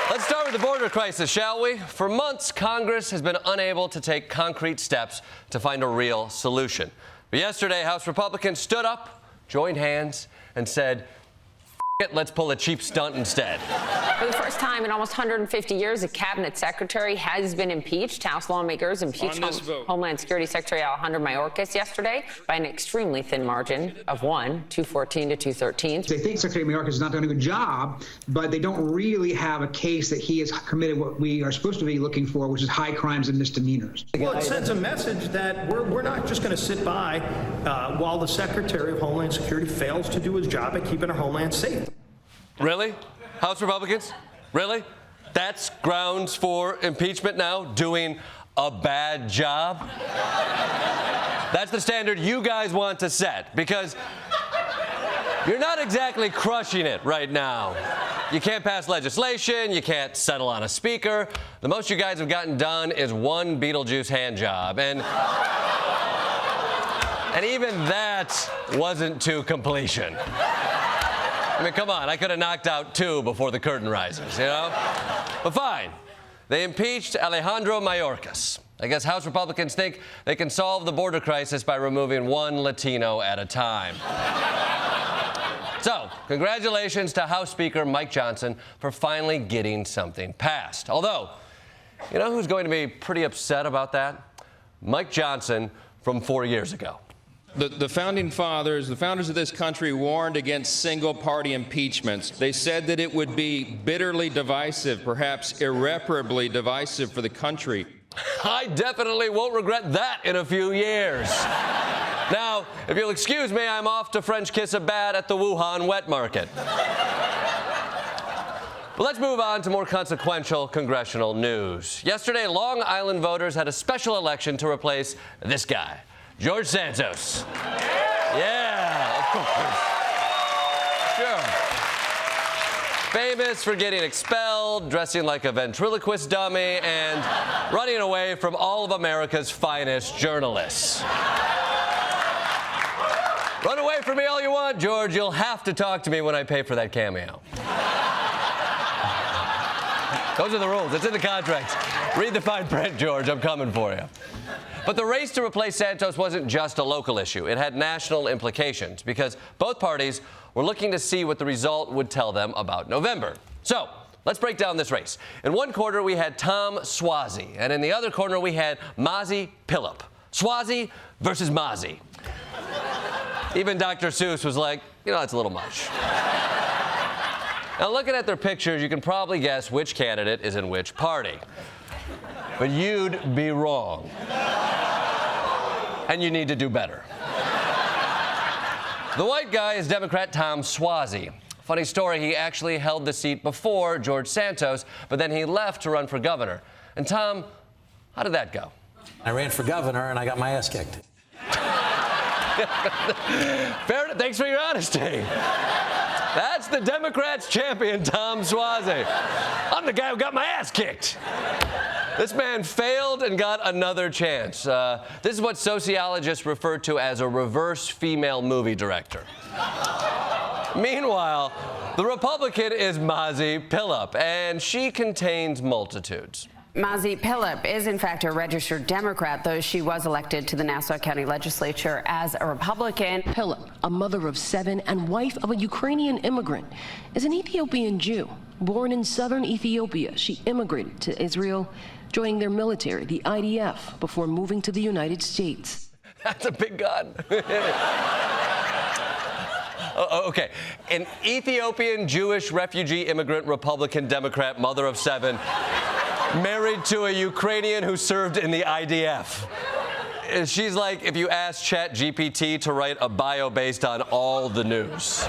Let's start with the border crisis, shall we? For months, Congress has been unable to take concrete steps to find a real solution. But yesterday, House Republicans stood up, joined hands, and said, "F it, let's pull a cheap stunt instead." For the first time in almost 150 years, a cabinet secretary has been impeached. House lawmakers impeached Homeland Security Secretary Alejandro Mayorkas yesterday by an extremely thin margin of 214 to 213. They think Secretary Mayorkas is not doing a good job, but they don't really have a case that he has committed what we are supposed to be looking for, which is high crimes and misdemeanors. Well, it sends a message that we're not just going to sit by while the Secretary of Homeland Security fails to do his job at keeping our homeland safe. Really? House Republicans? Really? That's grounds for impeachment now? Doing a bad job? That's the standard you guys want to set, because you're not exactly crushing it right now. You can't pass legislation, you can't settle on a speaker. The most you guys have gotten done is one Beetlejuice hand job, and even that wasn't to completion. I mean, come on, I could have knocked out 2 before the curtain rises, you know? But fine. They impeached Alejandro Mayorkas. I guess House Republicans think they can solve the border crisis by removing one Latino at a time. So, congratulations to House Speaker Mike Johnson for finally getting something passed. Although, you know who's going to be pretty upset about that? Mike Johnson from 4 years ago. The founding fathers, the founders of this country, warned against single-party impeachments. They said that it would be bitterly divisive, perhaps irreparably divisive for the country. I definitely won't regret that in a few years. Now, if you'll excuse me, I'm off to French kiss a bat at the Wuhan wet market. But let's move on to more consequential congressional news. Yesterday, Long Island voters had a special election to replace this guy, George Santos. Yeah, of course. Sure. Famous for getting expelled, dressing like a ventriloquist dummy, and running away from all of America's finest journalists. Run away from me all you want, George. You'll have to talk to me when I pay for that cameo. Those are the rules. It's in the contract. Read the fine print, George. I'm coming for you. But the race to replace Santos wasn't just a local issue. It had national implications because both parties were looking to see what the result would tell them about November. So let's break down this race. In one corner, we had Tom Suozzi, and in the other corner, we had Mazi Pilip. Suozzi versus Mazi. Even Dr. Seuss was like, you know, that's a little much. Now, looking at their pictures, you can probably guess which candidate is in which party. But you'd be wrong. And you need to do better. The white guy is Democrat Tom Suozzi. Funny story, he actually held the seat before George Santos, but then he left to run for governor. And Tom, how did that go? I ran for governor and I got my ass kicked. Fair enough. Thanks for your honesty. That's the Democrats' champion, Tom Suozzi. I'm the guy who got my ass kicked. This man failed and got another chance. This is what sociologists refer to as a reverse female movie director. Meanwhile, the Republican is Mazi Pilip, and she contains multitudes. Mazi Pilip is, in fact, a registered Democrat, though she was elected to the Nassau County Legislature as a Republican. Pilip, a mother of 7 and wife of a Ukrainian immigrant, is an Ethiopian Jew. Born in southern Ethiopia, she immigrated to Israel, joining their military, the IDF, before moving to the United States. That's a big gun. Okay, an Ethiopian Jewish refugee immigrant Republican Democrat mother of 7 married to a Ukrainian who served in the IDF. She's like if you asked ChatGPT to write a bio based on all the news.